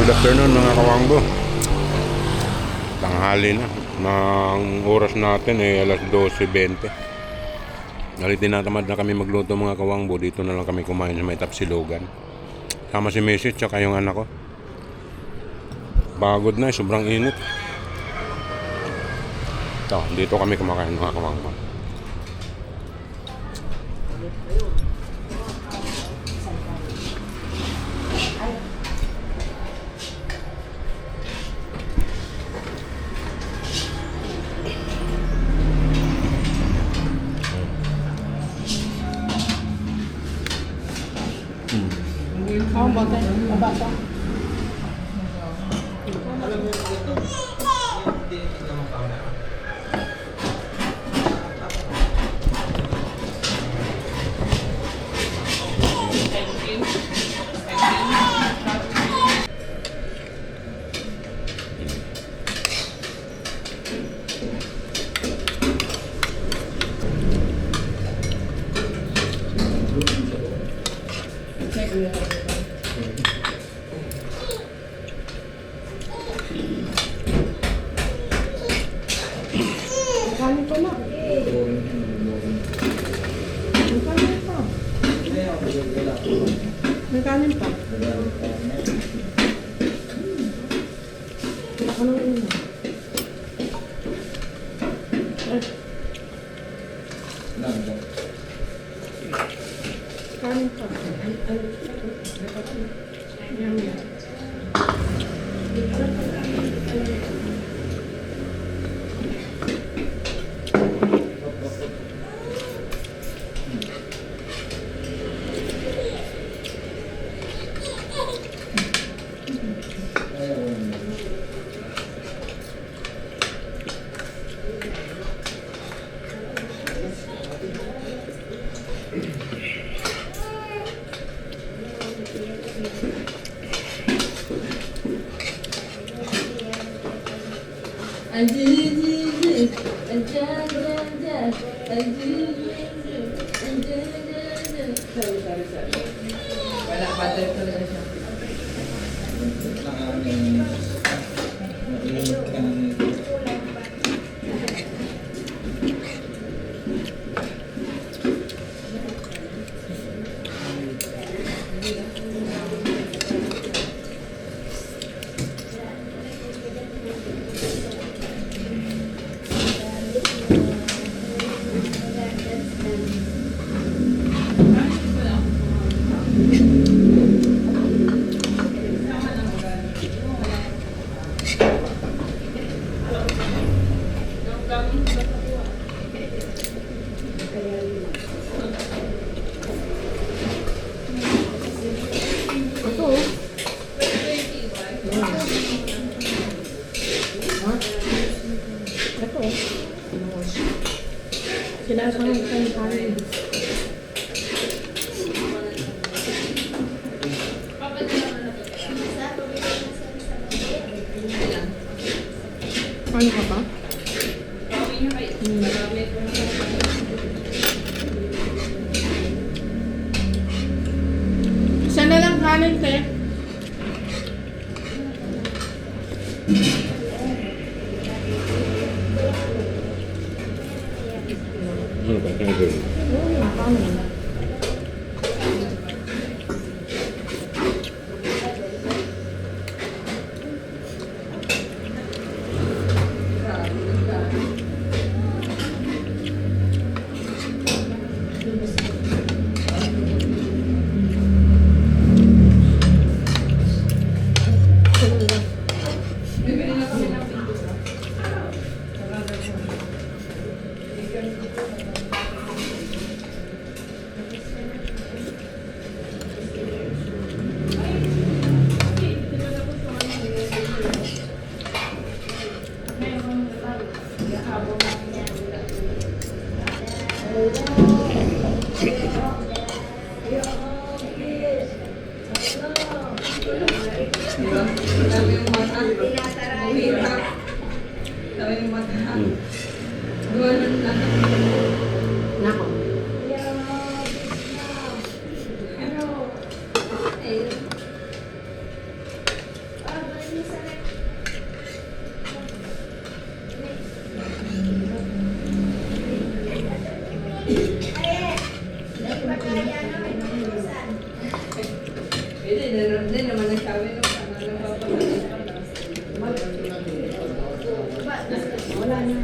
Good afternoon mga kawangbo. Tanghali na. Ang oras natin ay alas 12:20. Tinatamad na kami magluto mga kawangbo. Dito na lang kami kumain sa may Tapsilogan. Sama si Mrs. tsaka yung anak ko. Pagod na, sobrang init. Ito, dito kami kumakain mga kawangbo. Không bật đây, bật không? Kanin pa na. May kanin pa. May kanin pa. Wala ka nang ino. Kanin pa. Yan yan. Wala, butter talaga siya. Sinasama ko yung kanin. Ano ka ba? Isa na lang kanin, te. Ano ba? Kanin. Kanin. Dami yung mata. Mahirap. Dami yung mata. Duwanan lang. Nako. Hindi naman nagsabi nung ano lang Wala na.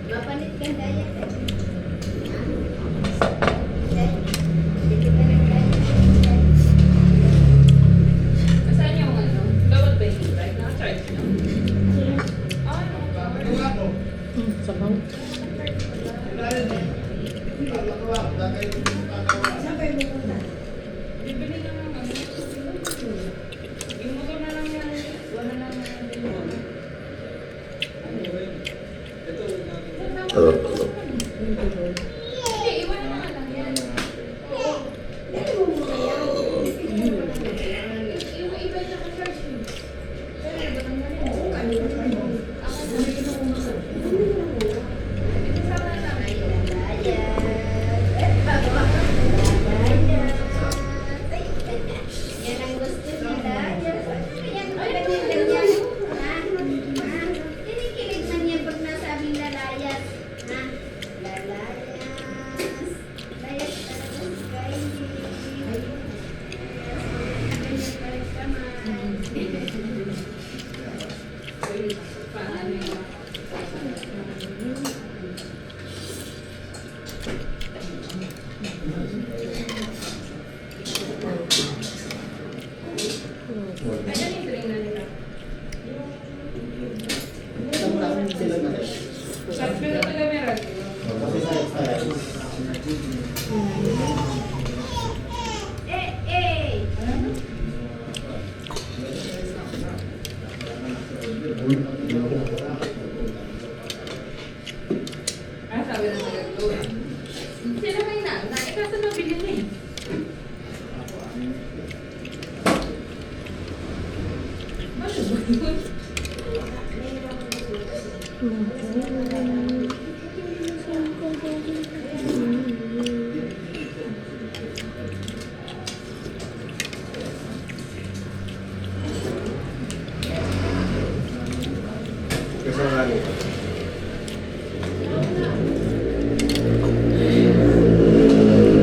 Mapalit ka daya. Saan yung ano? Bawat ba yung right? Naka-charge na? Sabaw. Bibili na ng ano? Yung motor na lang yan. Wala na lang yan. Hindi, iwan na lang yan. Yung iba yung naka-charge mo. Pero iba naman yun. Sama na namin. Yan ang gusto nila. Yan ang ganyan-ganyan. Ha? Ha? Kinikilig man yan pag nasabing lalayas. Ha? Lalayas. Layas talaga si Kylie. Ganyan balik kamay. Paano yun? Ayan yung drink na nila. Sabi na nila meron. Eh! Ah, sabi na nila. Sila may na. Kaso nabili na eh. Ano ba yun?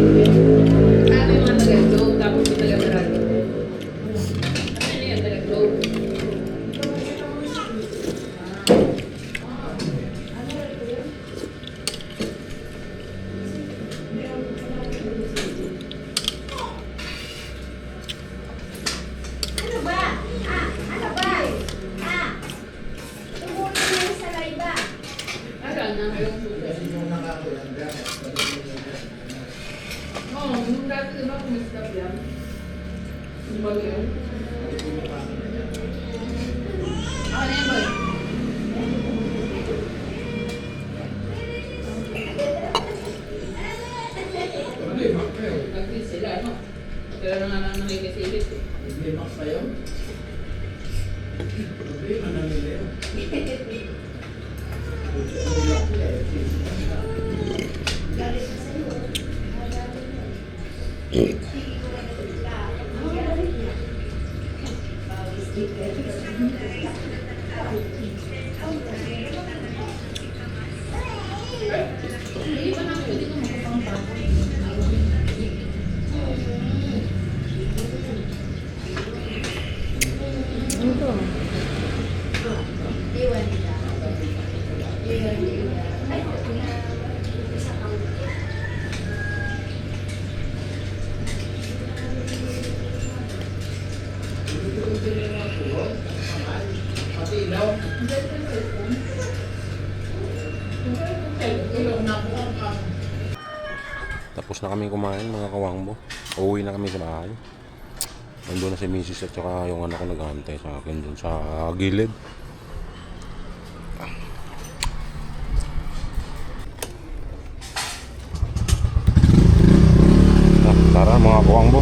Sabi yung mga taga-globe, tapos yung taga-Meralco. Ano yung taga-globe? Ano ba? Ano ba? Tumuloy na yung saliva. Saan na yung susunod? Oo, nung dati diba kumistap yan? Yung bago yun? Ano yan ba? Nag-fit sila, no? Pero nga lang nakikisilip eh. Galit na sa'yo. Hindi pa namin pwede kung makapang-tapos. Ano to? Iwan nila. Iwan nila. Ay, isa kang Tapos na kami kumain mga kawangbo. Uuwi na kami sa bahay. Nandun na si Mrs. at saka yung anak ko naghahantay sa akin dun sa gilid. Tara mga kawangbo.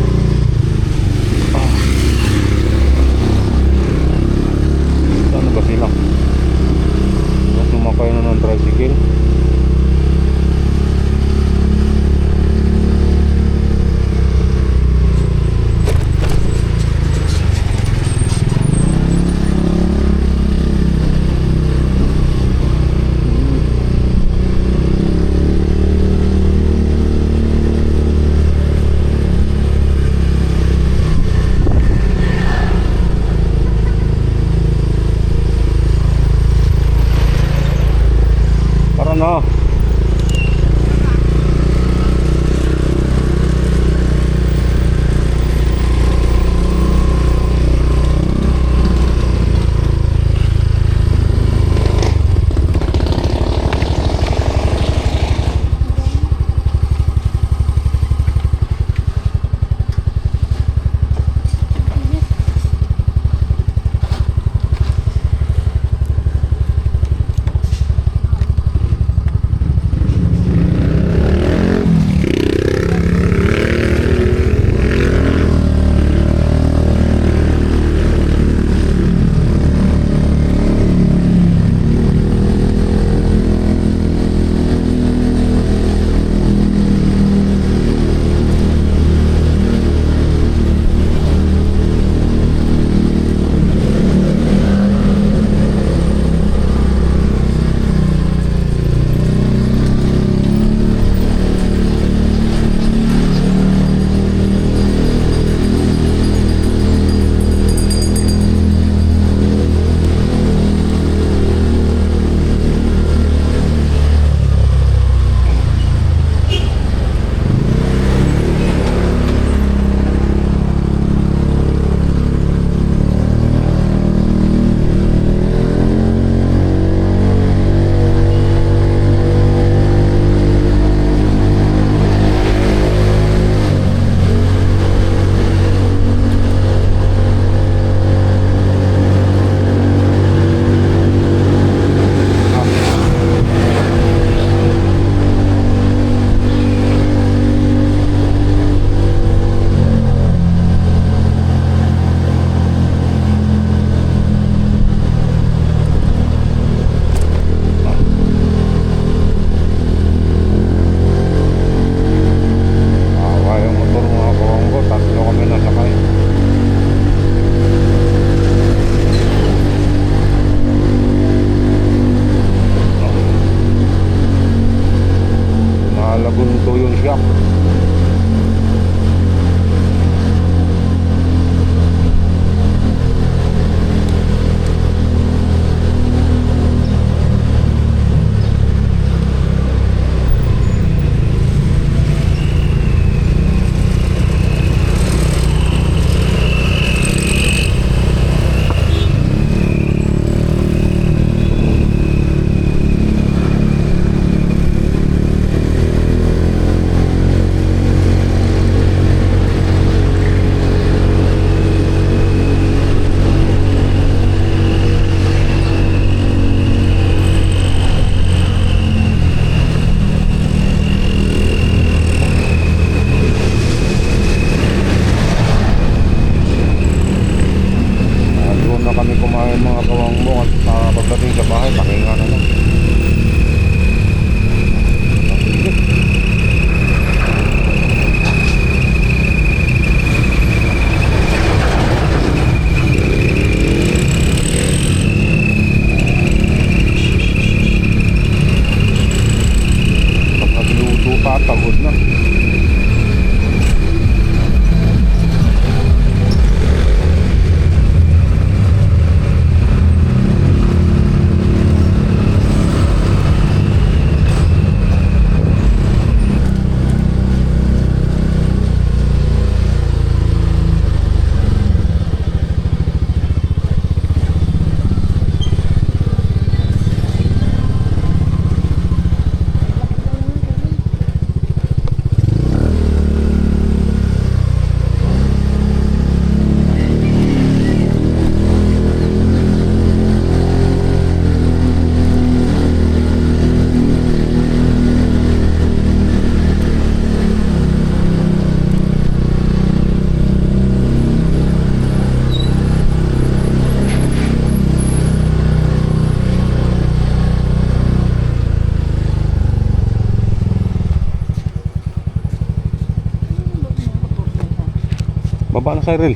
Baba na, Cyril.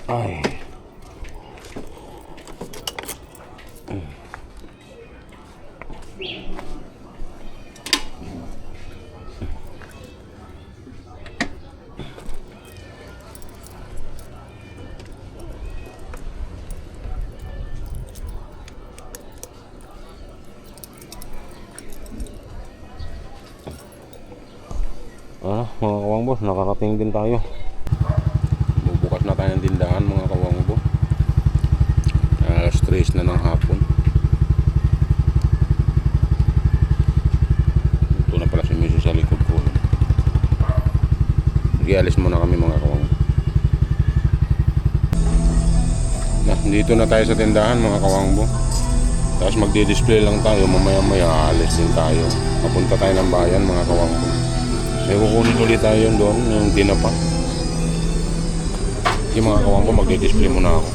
Ay. Mga kawangbo, nakarating din tayo. Bubukas na tayo ng tindahan mga kawangbo. Alas 3 na ng hapon. Ito na pala si Mrs. sa likod ko. Sige, alis muna kami mga kawangbo. Dito na tayo sa tindahan mga kawangbo. Tapos magdi-display lang tayo. Mamaya-maya alis din tayo. Papunta tayo ng bayan mga kawangbo. May kukunin ulit tayo yun doon, yung tinapa. Yung mga kawangbo, magdi-display muna ako.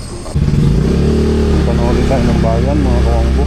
Punta na ulit tayo ng bayan mga kawangbo.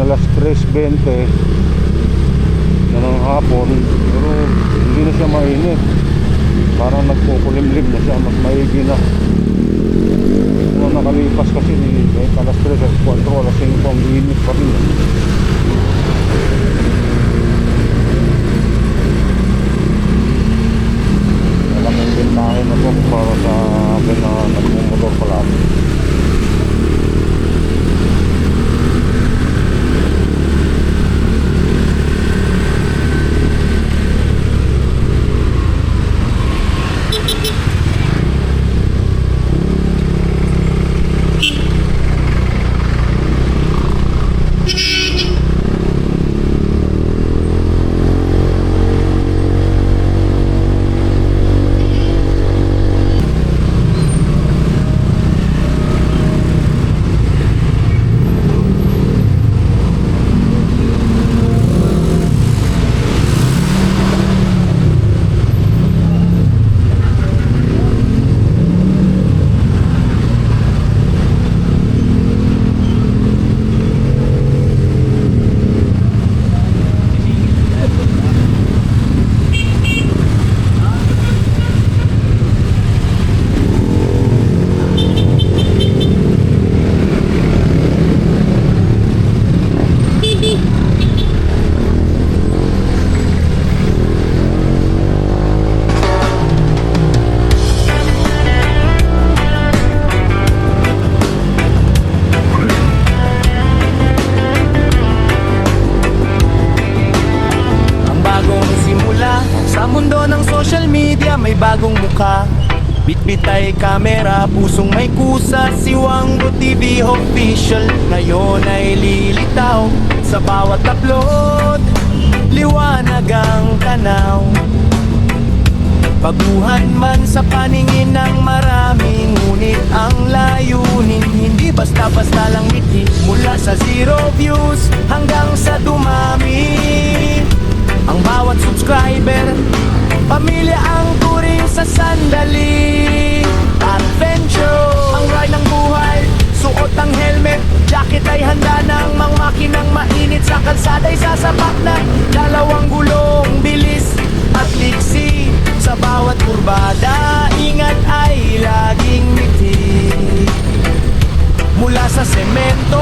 Alas 3:20 na ng hapon, pero hindi na siya mainit. Parang nagkukulimlim na siya, mas maigi na. Kung nakalipas kasi kahit alas 3, alas 4, alas 5, ang init pa rin. Malaking bentahe na po para sa akin na nagmumotor pala. may bagong mukha. Bitbit ay kamera, pusong may kusa. Si Wangbo TV official ngayon ay lilitaw. Sa bawat upload, liwanag ang tanaw. Baguhan man sa paningin ng marami, ngunit ang layunin hindi basta-basta lang ngiti. Mula sa 0 views hanggang sa dumami, ang bawat subscriber pamilya ang turing sa sandali. Adventure, ang ride ng buhay, suot ang helmet, jacket ay handa ng mga makinang mainit. Sa kalsada'y sasapak na, dalawang gulong, bilis at liksi. Sa kurbada, ingat ay laging ngiti. Mula sa semento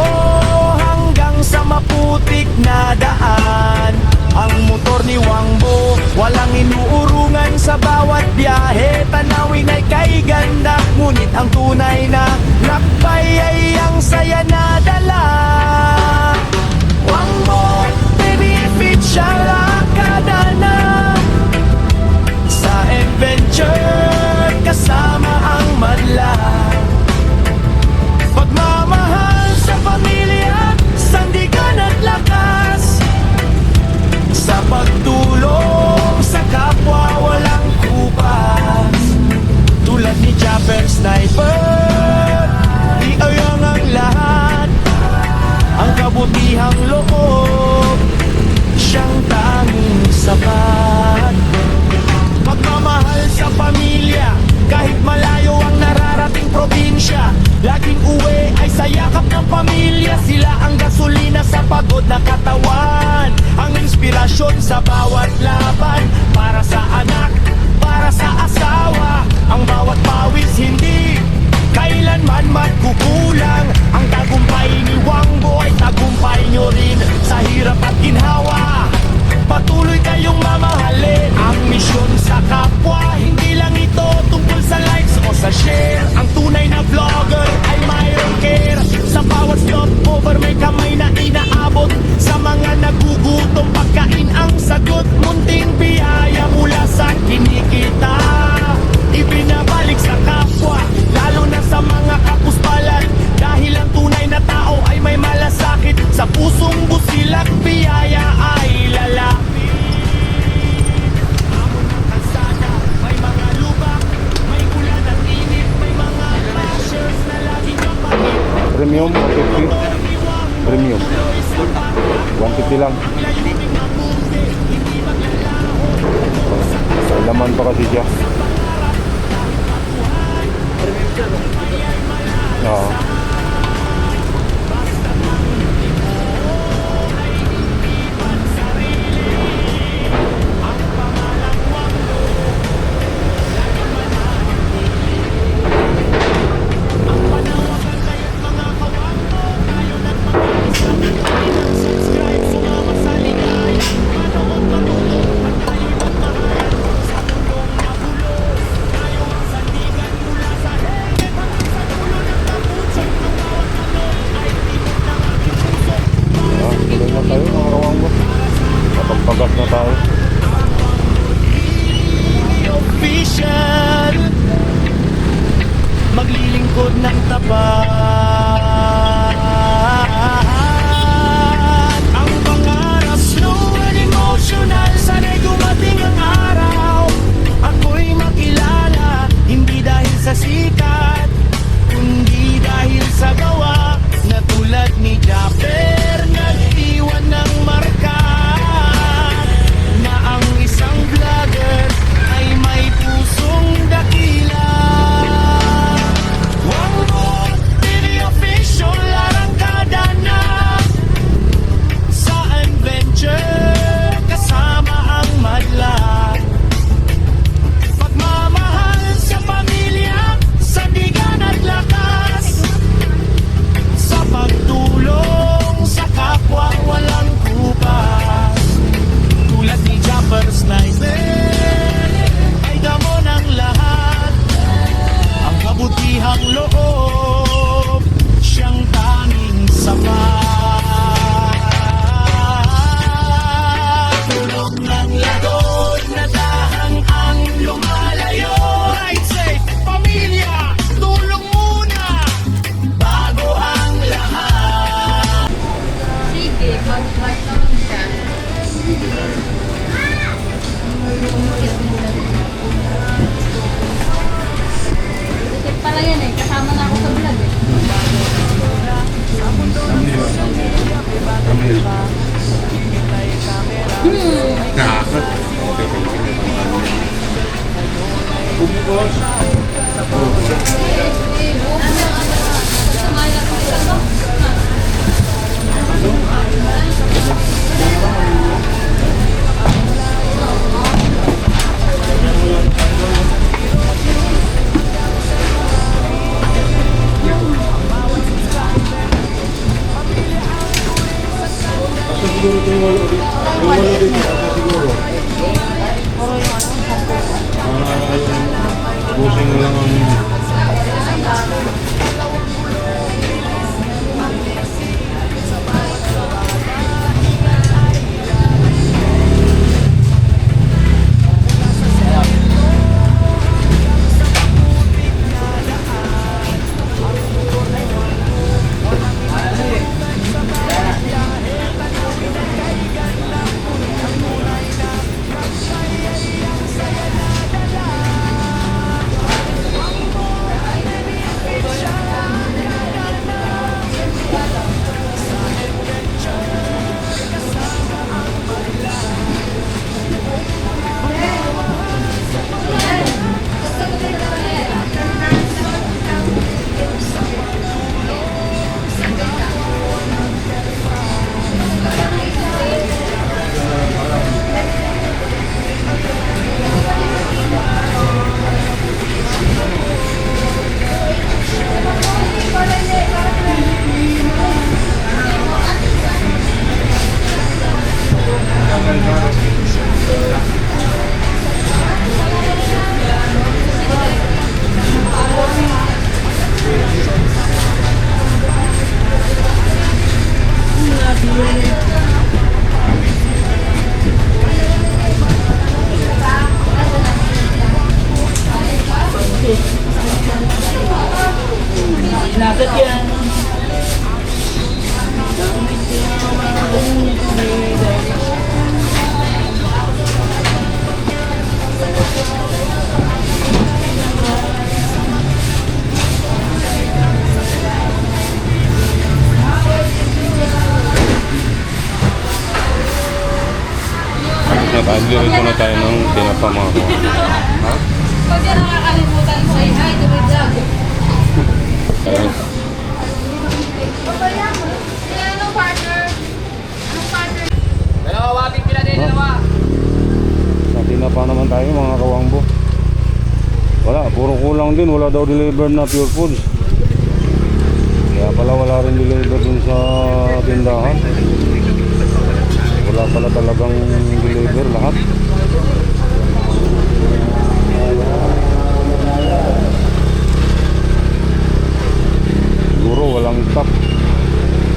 hanggang sa maputik na daan, ang motor ni Wangbo walang inuurungan sa bawat biyahe. Tanawin ay kay ganda, ngunit ang tunay na lakbay ay ang saya na dala. Wangbo, benefit siya lakada na sa adventure kasama ang madla. Pagmamahal sa pamilya, sandigan at lakas, sa pagtulong sa kapwa walang kupas. Tulad ni Chopper Sniper, iayang ang lahat, ang kabutihang loob, siyang tanging sapat. Pagmamahal sa pamilya, kahit malayo ang nararating probinsya, laging uwi ay sa yakap ng pamilya. Sila ang gasolina sa pagod na katawan, ang inspirasyon sa bawat laban. Para sa anak, para sa asawa, ang bawat pawis hindi kailanman magkukulang. Ang tagumpay ni Wangbo ay tagumpay nyo rin sa hirap at ginhawa. Patuloy kayong mamahalin ang misyon sa kapwa. Hindi lang ito tungkol sa likes o sa share. Ang tunay na vlogger ay mayroong care. Sa bawat stopover may kamay na inaabot. Sa mga nagugutom pagkain ang sagot. Munting biyaya mula sa kinikita, ibinabalik sa kapwa, lalo na sa mga kapuspalan. Dahil ang tunay na tao ay may malasakit. Sa pusong busilak biyaya ay lalapit. Hamon ng kalsada, may mga lubak, may ulan at init, may mga flashers na laging kapatid. Premium, 150. Premium. 150 lang. May laman pa kasi siya. Oo. Tuloy na tayo mga kawanggo. Kapagpagas na tayo. Official, maglilingkod ng tapat. Ang pangarap slow and emotional, sana'y dumating ang araw. Ako'y makilala, hindi dahil sa sikat, kundi dahil sa gawa. Na tulad ni Japper, nag-iwan ng marka, na ang isang vlogger ay may pusong dakila. Wangbo, TV official, arangkada na sa adventure kasama ang madla. Pagmamahal sa pamilya, sandigan at lakas, sa pagtulong sa kapwa walang kupas. Tulad ni Chopper Sniper, ay damo ng lahat, ang kabutihang loob, siyang tanging sapat. Tulog ng lagod na dahang ang lumalayo. Ride safe, pamilya, tulong muna bago ang lahat. Sige, mag-watch naman siya. Isip pala yan eh. Kasama na ako sa vlog eh. Busing lang ang... Nakadirito na tayo ng tinapamaho. Ha? Pag yan nakakalimutan mo, ay hi, dumidlag. Ayun. Anong partner? Anong partner? Sa tinapa naman tayo mga kawangbo. Wala, puro kulang din. Wala daw delivered na Pure Foods. Kaya pala wala rin delivered dun sa tindahan. Wala pala talagang deliver lahat. Siguro walang stock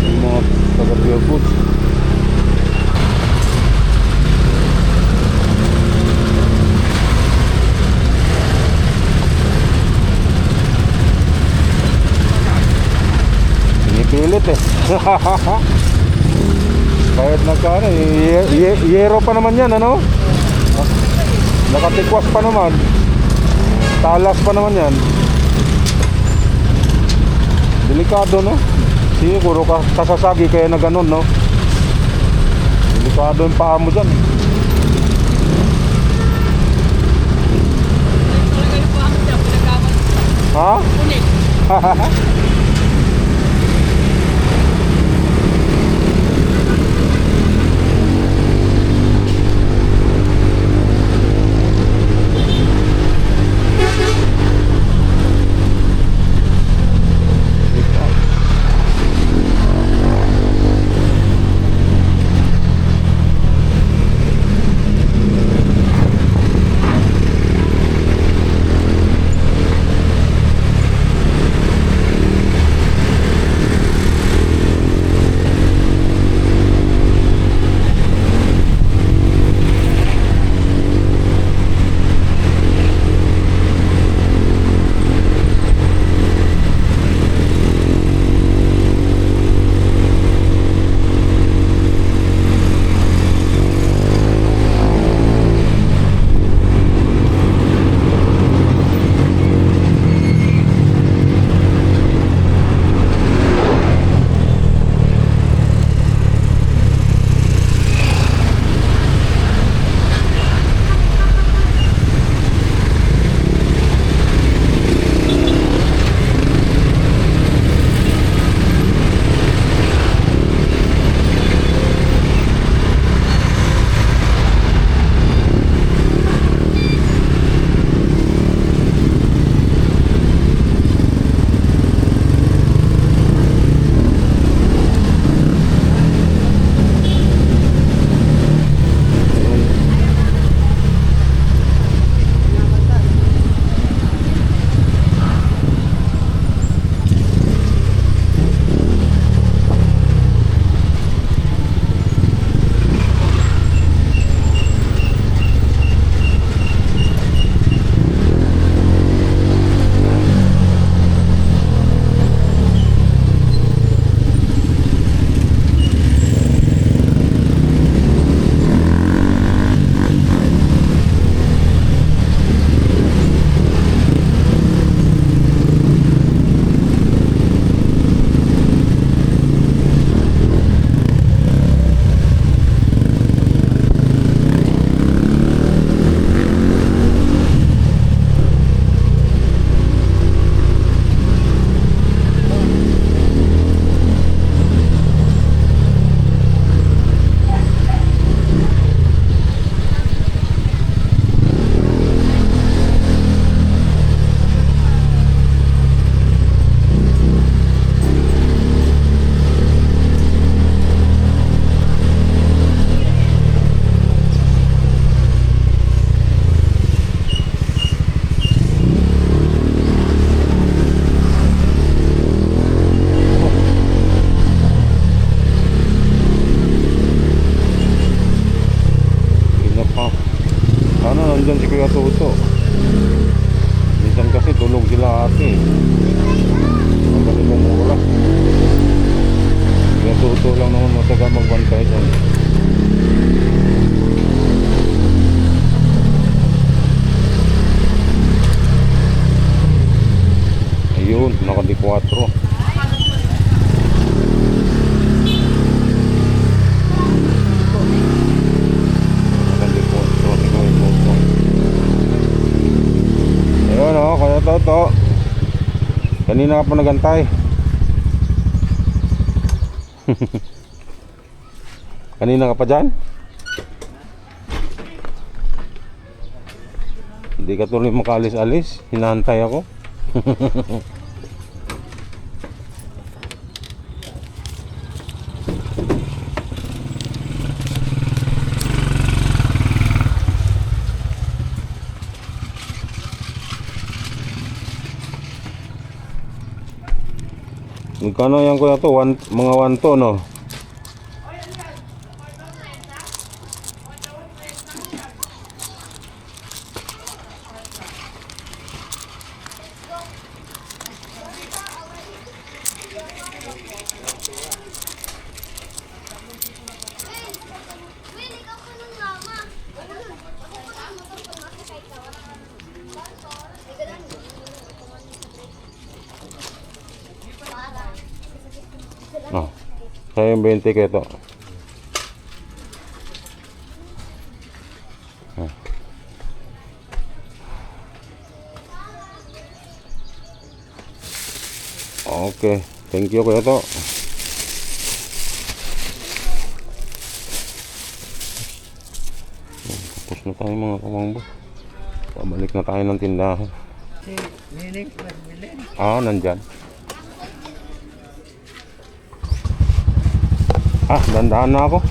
yung mga taga Pure Foods. Pinipilit eh. Kahit nagkano, yero pa naman yan, ano? Nakatikwas pa naman. Talas pa naman yan. Delikado, no? Siguro kasasagi kaya na ganun, no? Delikado yung paa mo dyan. Ha? Ang ganitong oras. Natuto lang naman matagal magbantay dyan. Ayun, naka-D4. Ayun o, kaya to. Kanina ka pa nagantay. Kanina ka pa dyan? Hindi ka tuloy makalis-alis. Hinahantay ako. Magkano yan kuya to? Mga 1 to no? Oh, saya yung 20 kayo to. Okay, thank you kuya to. Tapos na tayo mga kamangbo. Pabalik na tayo ng tindahan. Nandyan. Dandahan na ako.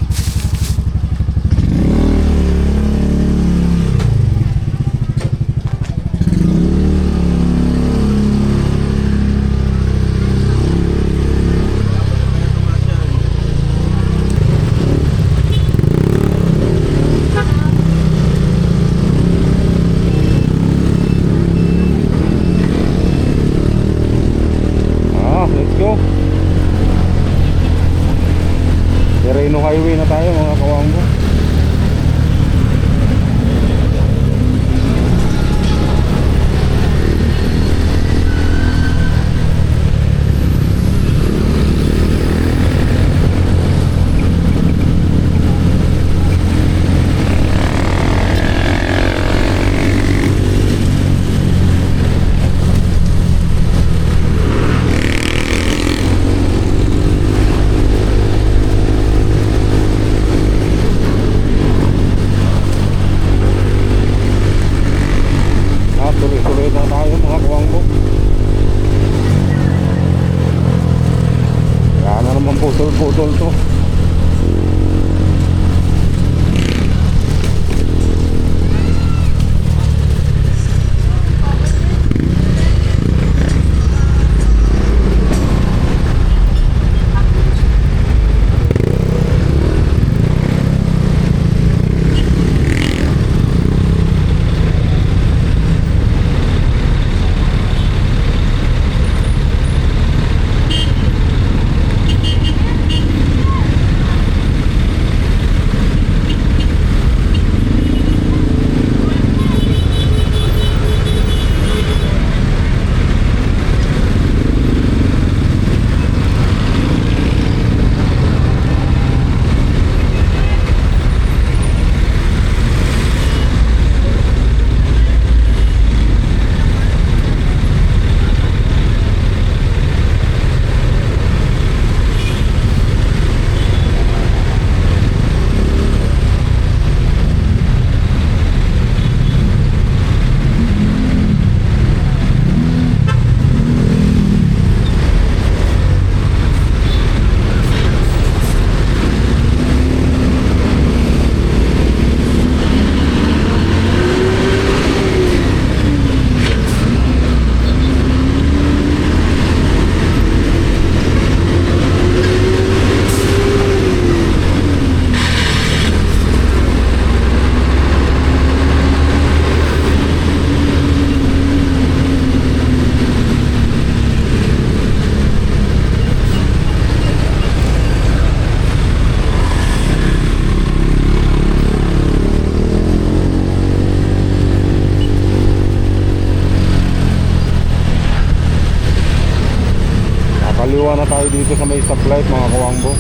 Let's go. Terreno Highway na tayo mga kawanggo. Tuloy-tuloy na tayo mga kawanggo. Kaya na naman putol-putol to. Kaliwa na tayo dito sa may stoplight mga kawangbo.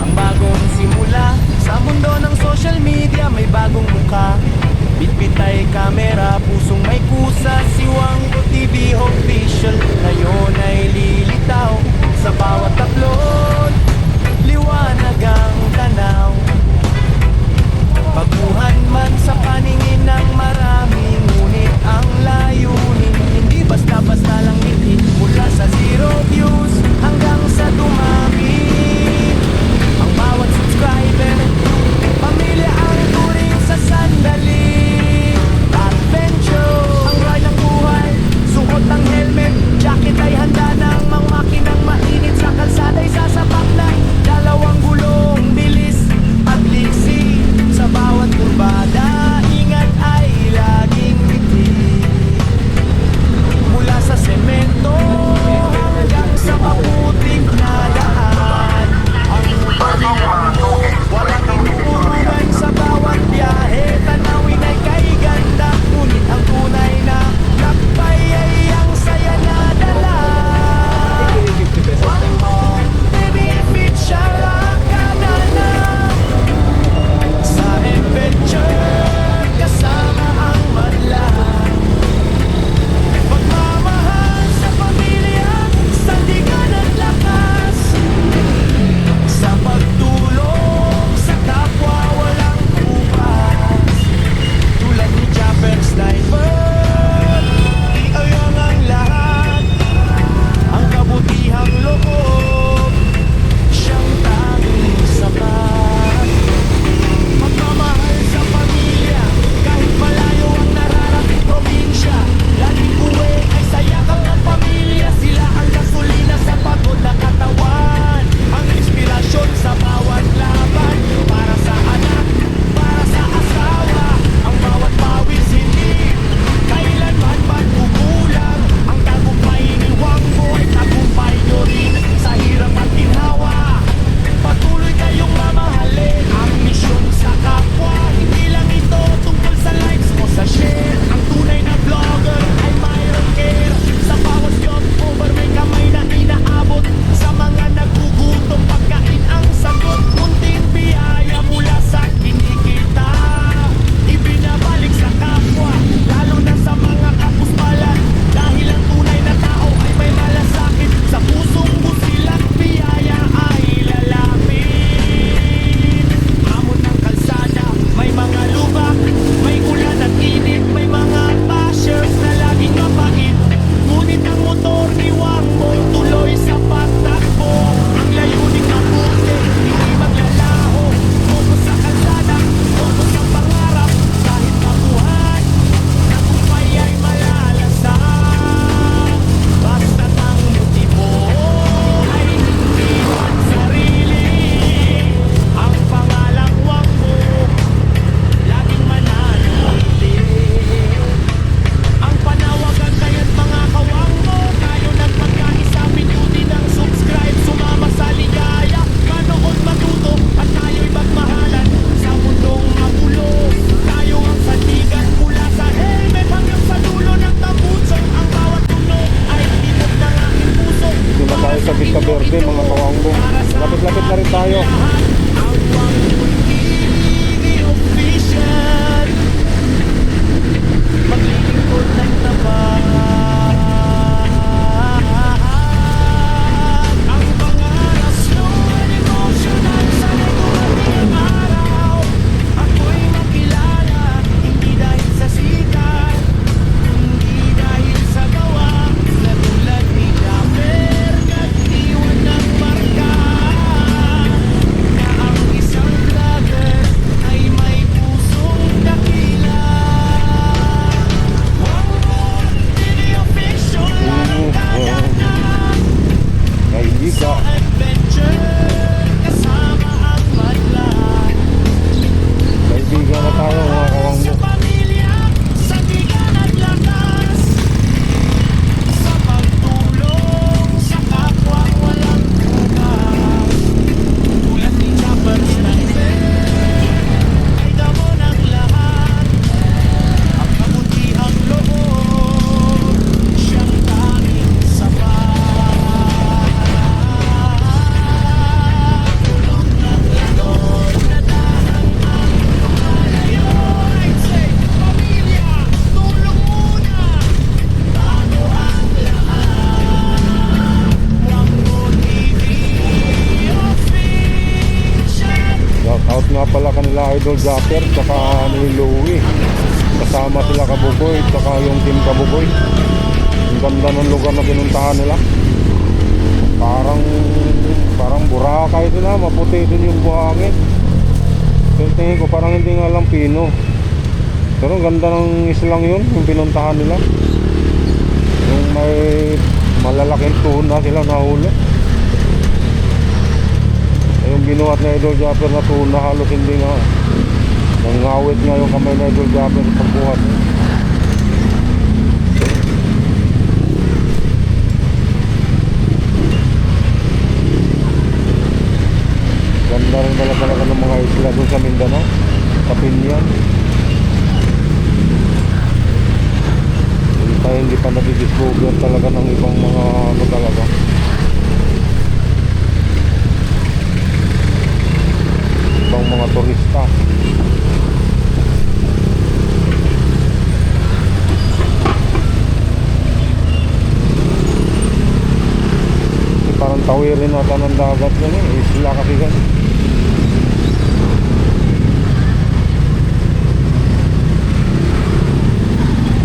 Ang bagong simula sa mundo ng social media, may bagong muka. Bitbit ay kamera, pusong may kusa, siwang TV official. Ngayon ay lilitaw sa bawat upload, liwanag ang tanaw. Baguhan man sa paningin ng marami, ngunit ang layunin hindi basta-basta lang ngiti. Mula sa zero views hanggang sa dumami, ang bawat subscriber pamilya ang turing sa sandali. Adventure ang ride ng buhay, suot ang helmet, jacket ay handa ng mga makinang mainit. Sa kalsada'y sasapak na dalawang gulong, bilis at liksi. Sa bawat kurbada, ingat ay laging ngiti. Mula sa semento hanggang sa maputik na daan, ang pagmamahal walang inuurungan sa bawat biyahe. Tanawin ay kay ganda, ngunit ang tunay na lakbay ay ang saya na dala. One more, baby, if siya lang kadana. Sa adventure, kasama ang madlang. Pagmamahal sa pamilya, sandigan at lakas. Sa pagtulong sa kapwa, walang bukas. Tulad ni Japper Sniper, iayang ang lahat. Ang kabutihang loob, siyang tanging sapat. Pagmamahal sa pamilya, kahit malayo ang nararating probinsya. Laging uwi ay sayakap ng pamilya, sila ang gasolina sa pagod na katawan. Ang inspirasyon sa bawat laban, para sa anak, para sa asawa. Ang bawat pawis hindi kailanman magkukulang. Ang tagumpay ni Wangbo ay tagumpay nyo rin sa hirap at ginhawa. Patuloy kayong mamahalin ang misyon sa kapwa. Hindi lang ito tungkol sa likes o sa share. Ang tunay na vlogger ay mayroong care. Sa bawat job over may kamay na inaabot. Sa mga nagugutom pagkain ang sagot. Munting biyaya mula sa kinikita, ibinabalik sa kapwa, lalo na sa mga kapuspalan. Dahil ang tunay na tao ay may malasakit. Sa pusong busilak biyaya ay lalapit. Hamon ng kalsada, may mga lubak, may ulan at init, may mga bashers na laging mapait. Ngunit ang motor ni Wangbo tuloy sa pagtakbo. Ang layunin mabuti, hindi maglalaho. Focus sa kalsada, focus sa pangarap. Kahit mabuhay, tagumpay ay malalasan. Basta't ang motibo ay hindi ang sarili. Ang pangalang Wangbo, laging mananatili. Ang panawagan kaya't mga kawangbo, tayo nagpagkaisa, pindutin ang subscribe. Sumama sa ligaya, manood matuto, at tayo'y magmahalan. Sa mundong magulo, tayo ang sandigan. Mula sa helmet hanggang sa dulo ng tambutso, ang bawat tunog ay tibok ng aking puso. Dito na tayo sa Vista Verde mga kawangbo. Lapit-lapit na rin tayo. Ang Wangbo TV official, maglilingkod ng tapat. Ang pangarap, slow and emotional, sana'y dumating ang araw. Ako'y makilala, hindi dahil sa sikat, hindi dahil sa gawa. Na tulad ni Japper, nag-iwan ng marka. sila Idol Japper tsaka ni Louie. Kasama sila Kabuboy tsaka yung team Kabuboy. Ang ganda ng lugar na pinuntahan nila. Parang Boracay ito na, maputi din yung buhangin. So tingin ko parang hindi nga lang pino. Pero ang ganda ng islang yun, yung pinuntahan nila. Yung may malalaking tuna sila nahuli. Yung binuhat na Idol Japper na tuna, halos hindi nga. Nangawit nga yung kamay na Idol Japper sa pagbuhat. Ganda rin talaga ng mga isla doon sa Mindanao, sa Pinyan. Hindi pa nadidiscover talaga ng ibang mga ano talaga. Ibang mga turista. Parang tawirin nata ng dagat yan eh. Isla kasi yan.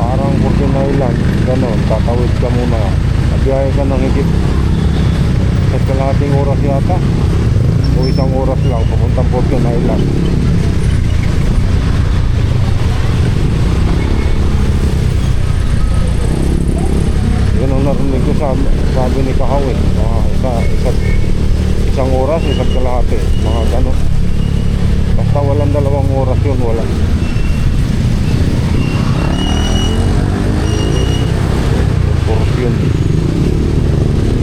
Parang Fortune Island. Ganon, tatawid ka muna. Nabiyahe ka ng higit sa kalahating oras yata. O isang oras lang papuntang Fortune Island. Yan ang narinig ko sabi ni Kahawin. Isang oras, isang kalahati. Mga ganon. Basta walang 2 oras yun, wala.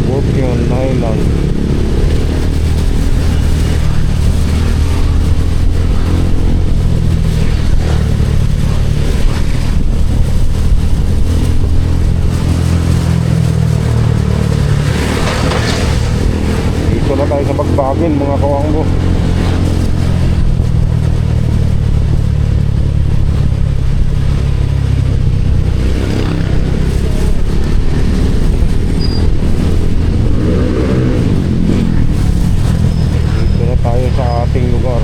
Fortune Island. Dito na tayo sa Bagbagin mga kawangbo. Sa ating lugar.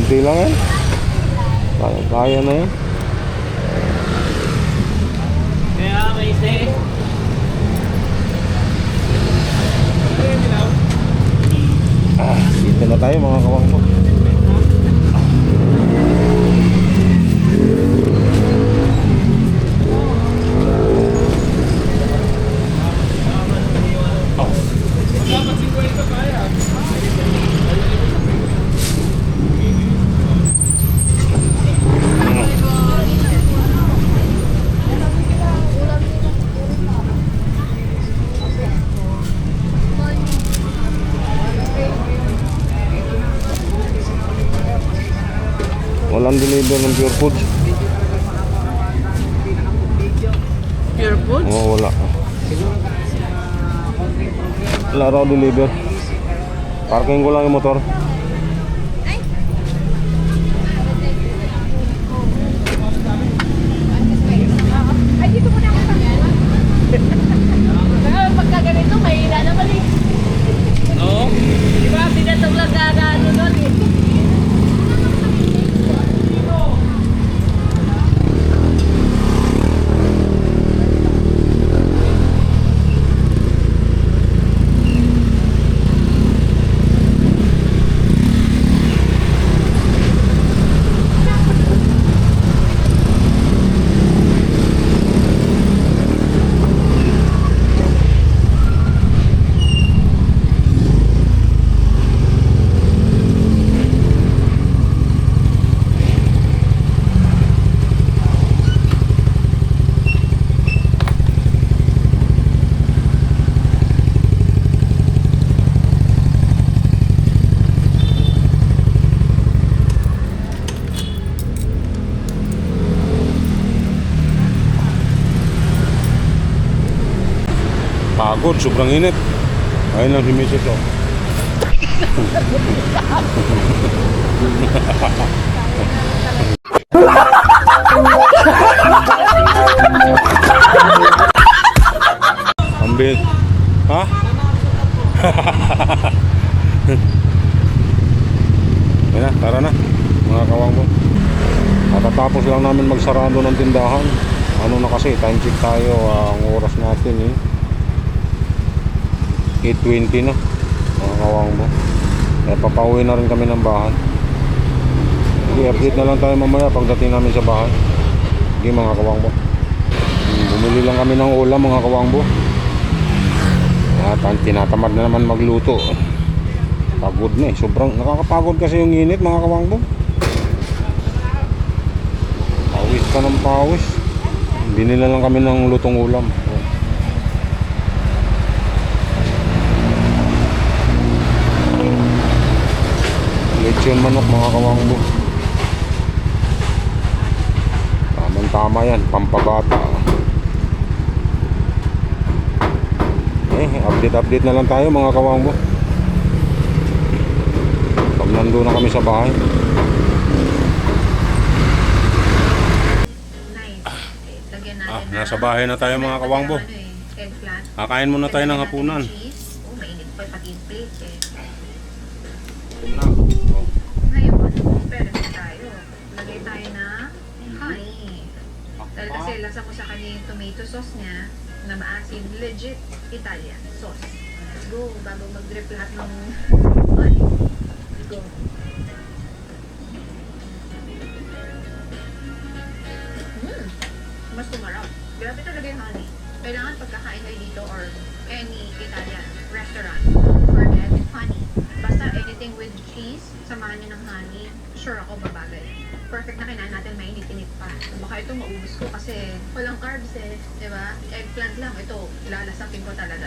Kunti lang yan. Kaya na yan. Kaya may stay. Dito na tayo mga kawang mo. Walang deliver ng Pure Foods. Pure Foods? Oo, wala. Wala raw deliver. Parking ko lang yung motor. Ay, dito mo na ako pagka ganito, mahina naman eh. Oo. Di ba, pinatong lang ano nun eh. Pagod, sobrang init. Ayun lang si Mrs. Oh. Ambil. Ha? Yan na, tara na. Mga kawang ko. Matatapos lang namin magsarado ng tindahan. Ano na kasi, time check tayo. Ang oras natin eh 8:20 na mga kawang mo. Kaya papauwi na rin kami ng bahay. I-update na lang tayo mamaya pagdating namin sa bahay. Hindi mga kawang mo. Bumili lang kami ng ulam mga kawang mo. At tinatamad na naman magluto. Pagod na eh. Sobrang nakakapagod kasi yung init mga kawang mo. Pawis ka ng pawis. Binila lang kami ng lutong ulam. Lechon manok mga kawangbo. Tama yan, pampabata. Update na lang tayo mga kawangbo. Pag nandun na kami sa bahay. Lagyan natin Nasa bahay na tayo mga kawangbo. eggplant. Kakain muna tayo ng hapunan. Cheese. Oh, mainit pa pati yung plate eh. Na. Ngayon, pwede na tayo. Lagay tayo na honey. Dahil kasi lasa ko sa kanya yung tomato sauce niya na maasin, legit Italian sauce. Let's go, bago mag-drip lahat ng honey. Let's go. Mas tumarap. Grabe talaga yung honey. Kailangan pagkakain kayo dito or any Italian restaurant, forget honey. Basta anything with cheese, samahan nyo ng honey, sure ako babagay. Perfect na kainan natin, mainit-init pa. Baka ito maubos ko kasi walang carbs eh, di ba? Eggplant lang, ito, lalasapin ko talaga.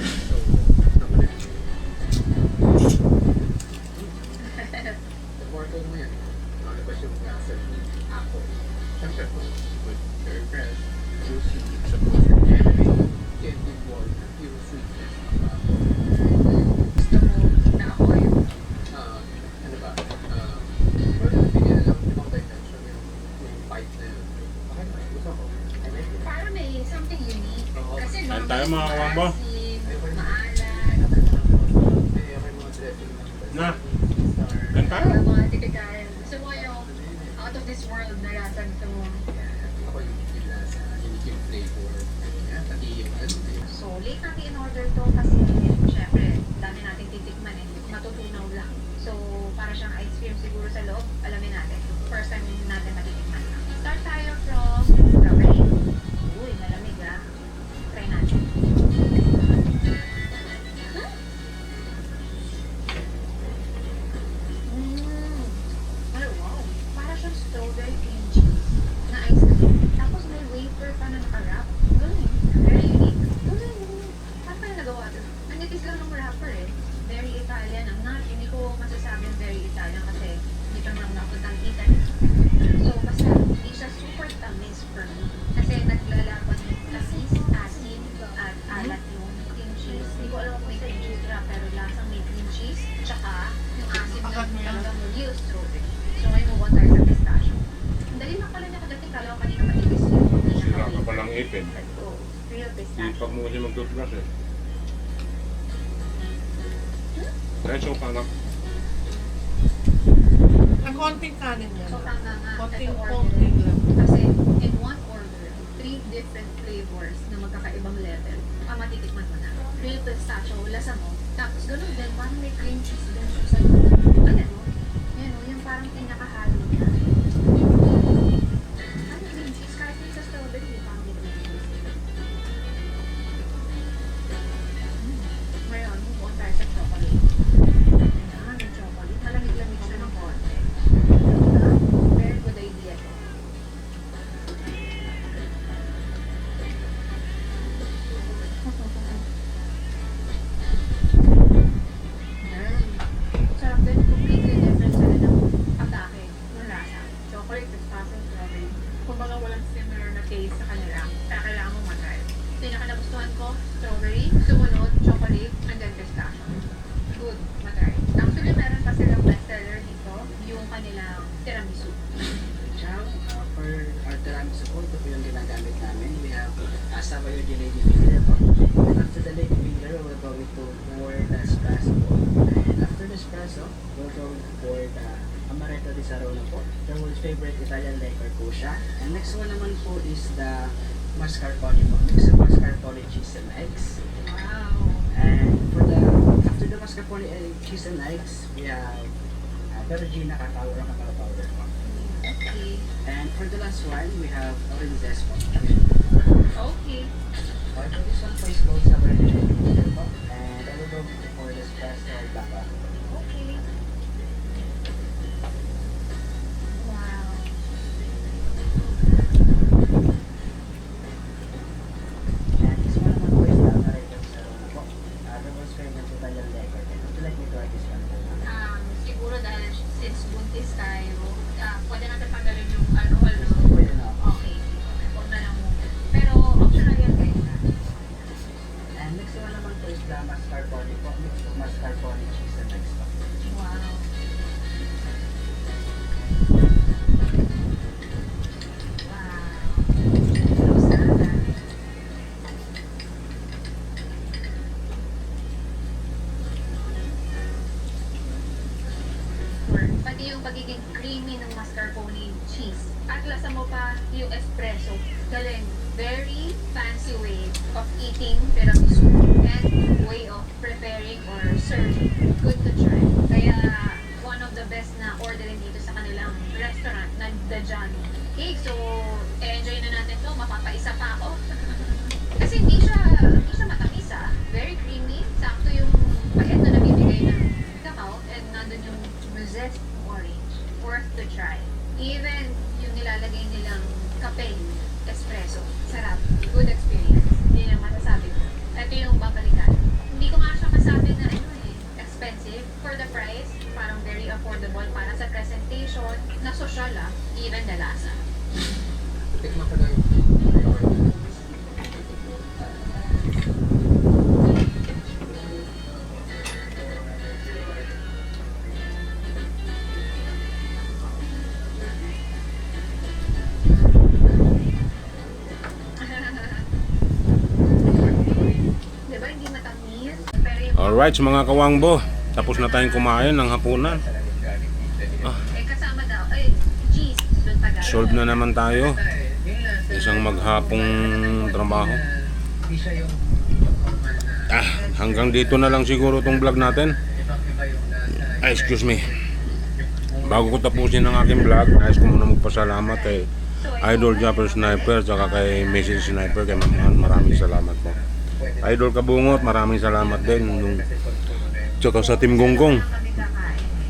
Immortal mo yan. Nakakabas yung nasa ako. Siyempre po, with very fresh, juicy, suppose your anime, candy ball, pure sweetness. Gusto mo na ako yung Ano ba? Pero bigyan lang ibang dimension yung bite na yun. Okay, gusto ko. I like it. para may something unique. Kasi Kain tayo, mga kawangbo. maalat, May mga dressing lang. Na. Kain tayo. mga tipikayan. Gusto mo yung loob, alamin natin. First time natin matitikman lang. Start tayo from strawberry. Uy, malamig ah. Try natin. Ay, wow. Para siyang strawberry cream cheese na ice cream. Tapos may wafer pa na nakarap. Ganun. Very unique. Paano kaya nagawa ito? Manipis lang ng wrapper eh. Very Italian. Hindi ko masasabing very Italian kasi hindi pa naman napunta ng Italy. So, basta hindi siya super tamis for me. Kasi naglalaban yung tamis, asin, at alat yung cream cheese. Hindi ko alam kung may cream cheese na, pero lasang may cream cheese. Tsaka yung asin ng talagang real strawberry. So, ngayon move on tayo sa pistachio. Ang dali lang pala niya kadating. Kala ko kanina matipis yun. Sira ka palang ipin. Let's go. Real pistachio. Ipag mo kasi mag-toothbrush eh. Diretso ka na. Ang konting kanin yan. So, tama nga. Konting Ito konting order. lang. Kasi, in one order, 3 different flavors na magkakaibang level. Matitikman mo na. Real pistachio, lasa mo. Tapos, ganun din, parang may cream cheese din siya sa loob. Ayan o. Yan o, yung parang pinakahalo niya. Ano cream cheese? Kahit yung sa strawberry, parang may cream cheese. Ngayon, move on tayo sa chocolate. Ayan, yung chocolate. Malamig-lamig siya ng konti. Very good idea to. Sarap din, completely different sila ng atake, ng lasa. Chocolate, pistachio, strawberry. Kumbaga walang similar na taste sa kanila. Kaya kailangan mo matry. Pinaka-nagustuhan ko, strawberry, sumunod, chocolate, and then pistachio. Good, matry. Actually, meron pa silang bestseller dito, yung kanilang tiramisu. Ciao, for our tiramisu po, ito po yung ginagamit namin. We have Savoy the Lady Finger po. And after the Lady Finger, we're going to pour the espresso po. And after the espresso, we're going to pour the Amaretto di Sarona po. The world's favorite Italian liquor po siya. And next one naman po is the mascarpone po. Mix of mascarpone, cheese and eggs. Wow! And for the, after the mascarpone cheese and eggs, we have Perugina cacao or cacao powder po. Okay. And for the last one, we have orange zest po. Okay. For this one, please go sa Berlin po. And I will go for the espresso or black coffee. Okay. Wow. And this one naman po is the Amaretto di Sarona po. The most famous Italian liquor. Would you like me to try this one po? Siguro dahil since buntis tayo, pwede natin tanggalin yung alcohol, no? Pwede na. Okay. Huwag na lang muna. Pero optional yan guys. And next one naman po is the mascarpone po. Mix of mascarpone, cheese and eggs po. Wow. Wow. Sarap. Pati yung pagiging creamy ng mascarpone cheese. At lasa mo pa yung espresso. Galing. Very fancy way of eating tiramisu and way of preparing or serving. Good to try. Kaya one of the best na orderin dito sa kanilang restaurant na The Johnny. Okay, so enjoy na natin to. Mapapaisa pa ako. Kasi hindi siya matamis ah. Very creamy. Sakto yung payat na nabibigay ng cacao and nandun yung zest orange. Worth to try. Even yung nilalagay nilang kape, espresso. Sarap. Good experience. Hindi na masasabi ko. Ito yung babalikan. Hindi ko nga siya masabi na expensive for the price. Parang very affordable para sa presentation. Na social ah. Even the lasa. Tikman ko na yung Diba hindi matamis? Pero yung Alright, mga kawangbo. Tapos na tayong kumain ng hapunan. kasama daw. Cheese. Doon tagal. Solve na naman tayo. Yung lasa, Isang maghapong trabaho. Hindi siya yung Hanggang dito na lang siguro tong vlog natin. ibang iba yung lasa. Excuse me. Bago ko tapusin ang aking vlog, nais ko muna magpasalamat kay Idol Japper Sniper tsaka kay Mrs. Sniper, kay Ma'am Ann. Maraming salamat po. Idol Kabungot, maraming salamat din. Tsaka sa Team Gonggong,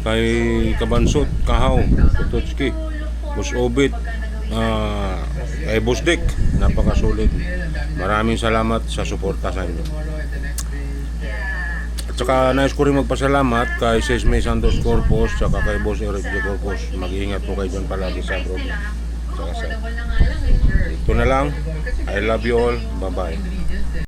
kay Kabansot, Kahaw, Kutotski, Boss Obit, kay Boss Dick, napakasulit. Maraming salamat sa suporta sa inyo. At saka nais ko rin magpasalamat kay Sesme Santos Corpus tsaka kay Boss Eric de Corpus. Mag-iingat po kayo dyan palagi sa abroad. Tsaka sa ito na lang. I love you all. Bye bye.